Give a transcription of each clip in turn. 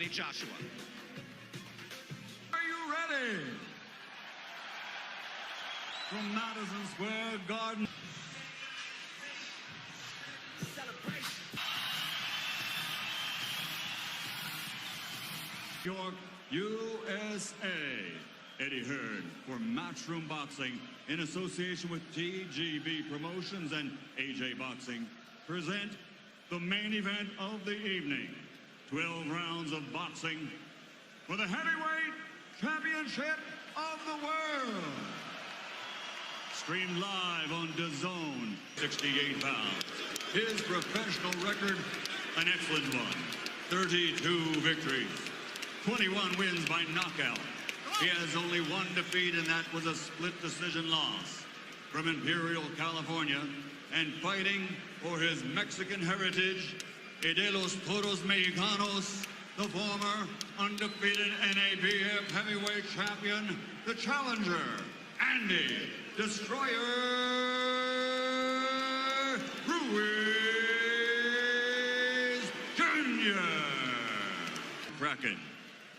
Anthony Joshua. Are you ready? From Madison Square Garden. York, USA. Eddie Hearn for Matchroom Boxing in association with TGB Promotions and AJ Boxing present the main event of the evening. 12 rounds of boxing for the heavyweight championship of the world. Streamed live on DAZN, 68 pounds. His professional record, an excellent one. 32 victories, 21 wins by knockout. He has only one defeat, and that was a split decision loss. From Imperial, California, and fighting for his Mexican heritage, de los Toros Mexicanos, the former undefeated NABF heavyweight champion, the challenger, Andy Destroyer Ruiz Jr. Kraken,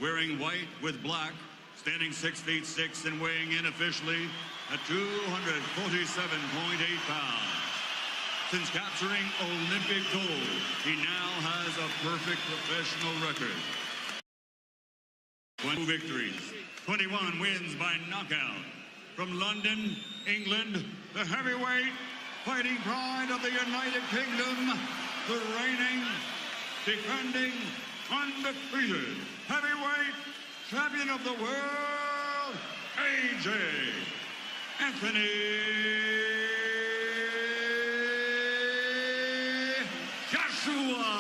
wearing white with black, standing 6 feet 6 and weighing in officially at 247.8 pounds. Since capturing Olympic gold, he now has a perfect professional record. 20 victories, 21 wins by knockout. From London, England, the heavyweight fighting pride of the United Kingdom, the reigning, defending, undefeated heavyweight champion of the world, AJ Anthony Joshua.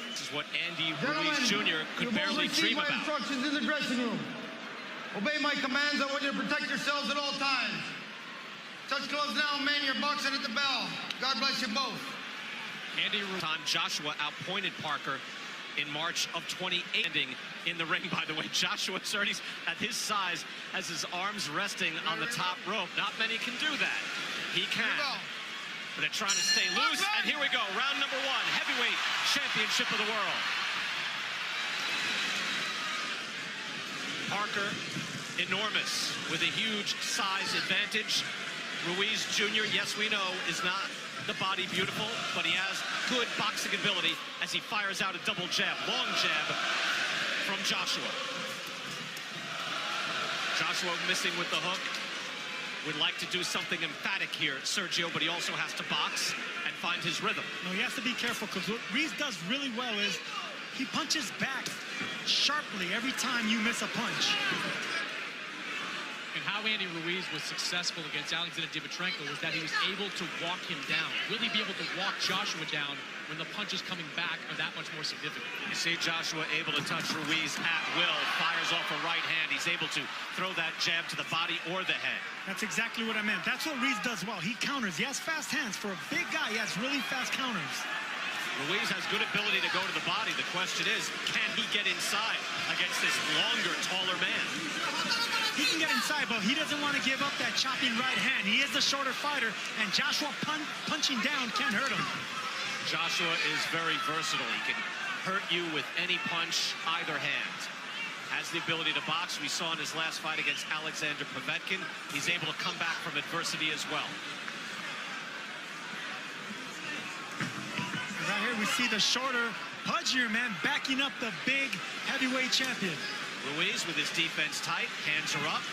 This is what Andy Ruiz Jr. could barely dream about. Instructions in the dressing room. Obey my commands. I want you to protect yourselves at all times. Touch gloves now, men. You're boxing at the bell. God bless you both. Andy Ruiz, Joshua outpointed Parker in March of 2018 in the ring. By the way, Joshua already at his size has his arms resting on the top rope. Not many can do that. He can. But they're trying to stay loose. And here we go. Round number 1, heavyweight championship of the world. Parker, enormous, with a huge size advantage. Ruiz Jr., yes, we know, is not the body beautiful, but he has good boxing ability as he fires out a double jab, long jab from Joshua. Joshua missing with the hook. Would like to do something emphatic here, Sergio, but he also has to box and find his rhythm. No, he has to be careful, because what Ruiz does really well is he punches back sharply every time you miss a punch. And how Andy Ruiz was successful against Alexander Dimitrenko was that he was able to walk him down, really be able to walk Joshua down when the punches coming back are that much more significant. You see Joshua able to touch Ruiz at will, fires off a right hand. He's able to throw that jab to the body or the head. That's exactly what I meant. That's what Ruiz does well. He counters. He has fast hands. For a big guy, he has really fast counters. Ruiz has good ability to go to the body. The question is, can he get inside against this longer, taller man? He can get inside, but he doesn't want to give up that chopping right hand. He is the shorter fighter, and Joshua punching down can't hurt him. Joshua is very versatile. He can hurt you with any punch, either hand. Has the ability to box. We saw in his last fight against Alexander Povetkin. He's able to come back from adversity as well. Right here we see the shorter, pudgier man backing up the big heavyweight champion. Ruiz with his defense tight, hands are up.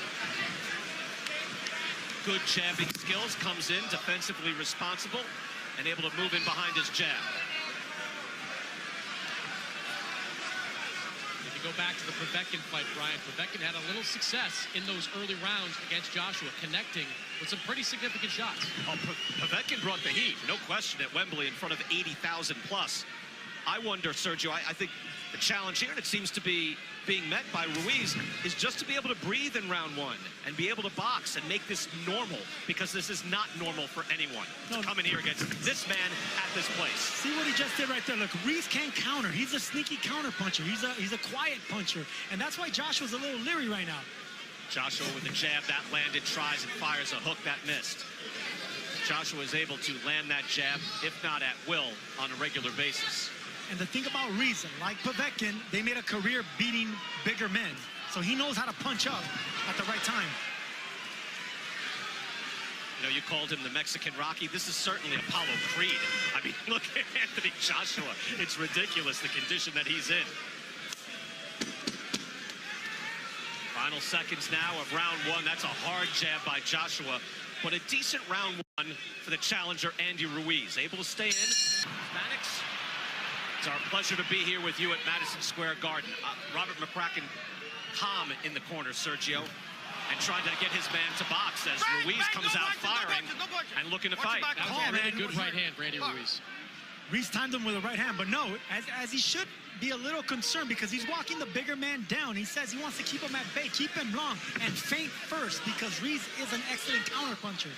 Good jabbing skills, comes in defensively responsible and able to move in behind his jab. If you go back to the Povetkin fight, Brian, Povetkin had a little success in those early rounds against Joshua, connecting with some pretty significant shots. Oh, Povetkin brought the heat, no question, at Wembley in front of 80,000 plus. I wonder, Sergio, I think the challenge here, and it seems to be being met by Ruiz, is just to be able to breathe in round 1 and be able to box and make this normal, because this is not normal for anyone to come in here against this man at this place. See what he just did right there. Look, Ruiz can't counter. He's a sneaky counter puncher. He's a quiet puncher, and that's why Joshua's a little leery right now. Joshua with a jab that landed, tries and fires a hook that missed. Joshua is able to land that jab, if not at will, on a regular basis. And the thing about Ruiz, like Povetkin, they made a career beating bigger men. So he knows how to punch up at the right time. You know, you called him the Mexican Rocky. This is certainly Apollo Creed. I mean, look at Anthony Joshua. It's ridiculous, the condition that he's in. Final seconds now of round one. That's a hard jab by Joshua, but a decent round one for the challenger, Andy Ruiz. Able to stay in. Mannix, it's our pleasure to be here with you at Madison Square Garden. Robert McCracken calm in the corner, Sergio, and trying to get his man to box as Ruiz comes out firing and looking to fight. That was a really good right hand for Andy Ruiz. Ruiz timed him with a right hand, but no, as he should be a little concerned because he's walking the bigger man down. He says he wants to keep him at bay, keep him long, and feint first because Ruiz is an excellent counterpuncher.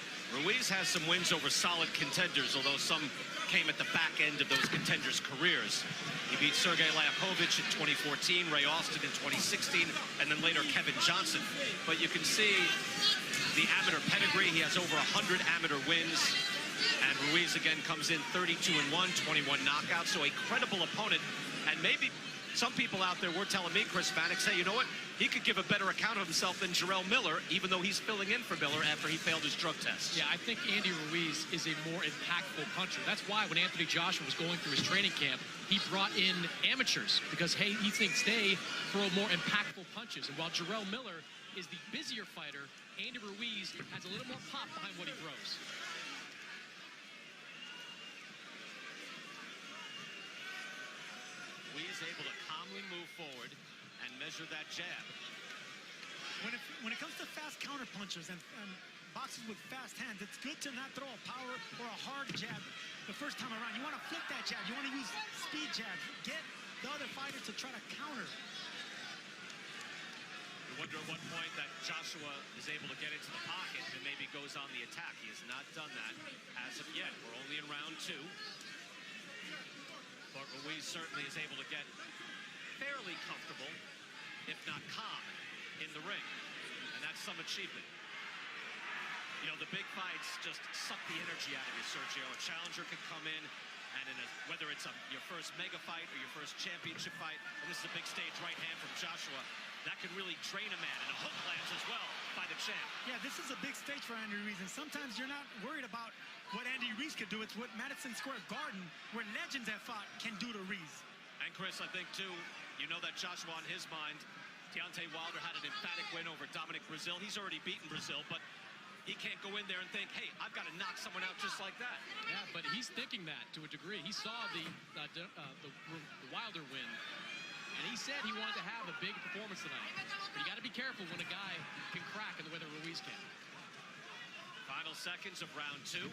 Ruiz has some wins over solid contenders, although some came at the back end of those contenders' careers. He beat Sergey Liakovich in 2014, Ray Austin in 2016, and then later Kevin Johnson. But you can see the amateur pedigree. He has over 100 amateur wins. And Ruiz again comes in 32-1, 21 knockouts, so a credible opponent. And maybe some people out there were telling me, Chris Mannix, hey, you know what? He could give a better account of himself than Jarrell Miller, even though he's filling in for Miller after he failed his drug test. Yeah, I think Andy Ruiz is a more impactful puncher. That's why when Anthony Joshua was going through his training camp, he brought in amateurs because, hey, he thinks they throw more impactful punches. And while Jarrell Miller is the busier fighter, Andy Ruiz has a little more pop behind what he throws. Ruiz able to calmly move forward and measure that jab. When it comes to fast counter punchers and boxers with fast hands, it's good to not throw a power or a hard jab the first time around. You want to flip that jab. You want to use speed jabs. Get the other fighter to try to counter. You wonder at what point that Joshua is able to get into the pocket and maybe goes on the attack. He has not done that as of yet. We're only in round two. But Ruiz certainly is able to get fairly comfortable, if not calm, in the ring. And that's some achievement. You know, the big fights just suck the energy out of you, Sergio. A challenger can come in, and whether it's your first mega fight or your first championship fight, and this is a big stage right hand from Joshua, that can really drain a man. And a hook lands as well by the champ. Yeah, this is a big stage for Andy Ruiz, and sometimes you're not worried about what Andy Ruiz can do. It's what Madison Square Garden, where legends have fought, can do to Ruiz. And Chris, I think too, you know that Joshua on his mind, Deontay Wilder had an emphatic win over Dominic Brazil. He's already beaten Brazil, but he can't go in there and think, hey, I've got to knock someone out just like that. Yeah, but he's thinking that to a degree. He saw the Wilder win, and he said he wanted to have a big performance tonight. But you got to be careful when a guy can crack in the way that Ruiz can. Final seconds of round two.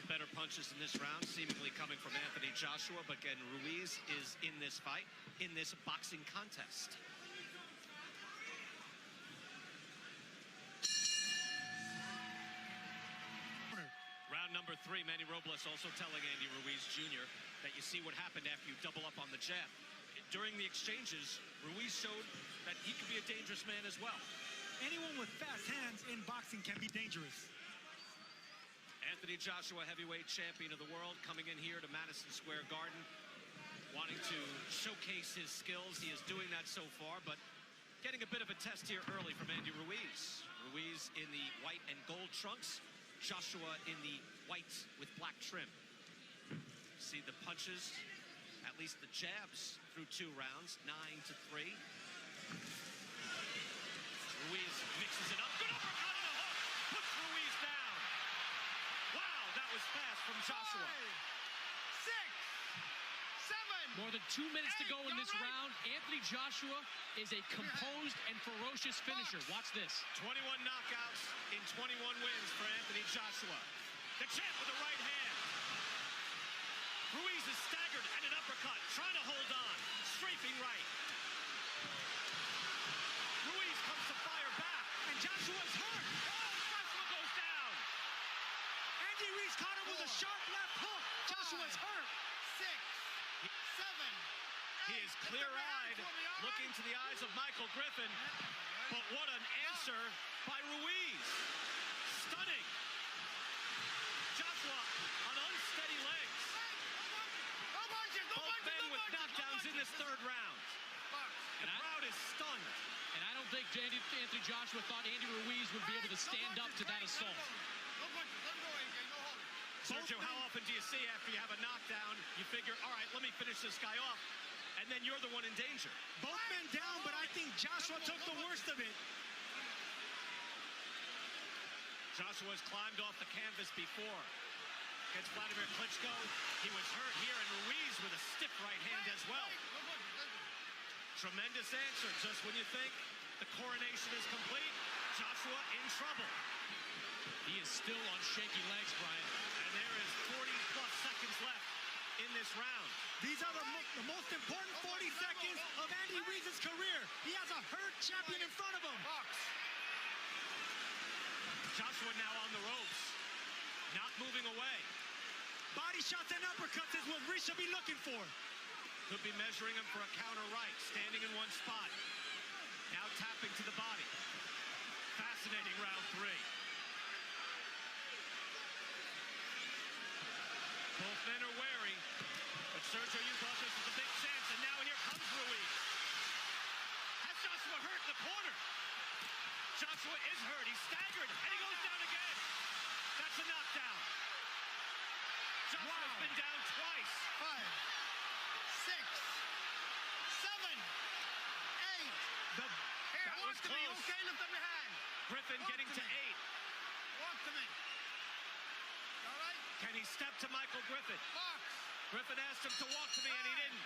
Better punches in this round, seemingly coming from Anthony Joshua, but again, Ruiz is in this fight, in this boxing contest. Round number three, Manny Robles also telling Andy Ruiz Jr. that you see what happened after you double up on the jab. During the exchanges, Ruiz showed that he could be a dangerous man as well. Anyone with fast hands in boxing can be dangerous. Anthony Joshua, heavyweight champion of the world, coming in here to Madison Square Garden, wanting to showcase his skills. He is doing that so far, but getting a bit of a test here early from Andy Ruiz. Ruiz in the white and gold trunks, Joshua in the white with black trim. See the punches, at least the jabs through 2 rounds, 9-3. Ruiz mixes it up, good uppercut and a hook, puts Ruiz down. Wow, that was fast from Joshua. 5, 6, 7. More than 2 minutes to go in this round. Anthony Joshua is a composed and ferocious finisher. Watch this. 21 knockouts in 21 wins for Anthony Joshua. The champ with the right hand. Ruiz is staggered and an uppercut, trying to hold on. Strafing right. Ruiz comes to fire back. And Joshua's hurt. Joshua goes down. Andy Ruiz caught him with a sharp left hook. Joshua's hurt. 6, 7. He is clear-eyed, looking to the eyes of Michael Griffin. But what an answer by Ruiz. Stunning. Joshua on unsteady legs. Both men with knockdowns in this third round. The crowd is stunned. And I don't think Anthony Joshua thought Andy Ruiz would be able to stand up to that assault. Sergio, how often do you see after you have a knockdown, you figure, all right, let me finish this guy off, and then you're the one in danger? Both men down, but I think Joshua took the worst of it. Joshua's climbed off the canvas before. Against Vladimir Klitschko, he was hurt here, and Ruiz with a stiff right hand as well. Tremendous answer. Just when you think the coronation is complete, Joshua in trouble. He is still on shaky legs, Brian. And there is 40-plus seconds left in this round. These are the most important 40 seconds of Andy Ruiz's career. He has a hurt champion in front of him. Joshua now on the ropes, not moving away. Body shots and uppercuts is what Ruiz should be looking for. Could be measuring him for a counter right, standing in one spot. Now tapping to the body. Fascinating round three. Both men are wary, but Sergio, you thought this was a big chance, and now here comes Ruiz. Has Joshua hurt in the corner? Joshua is hurt. He's staggered, and he goes down again. That's a knockdown. Joshua's been down twice. 5, 6, 7, 8. That was close. Okay, lift up your hand. Griffin Walk getting to to me. 8. Walk to me. All right? Can he step to Michael Griffin? Box. Griffin asked him to walk to me, and he didn't.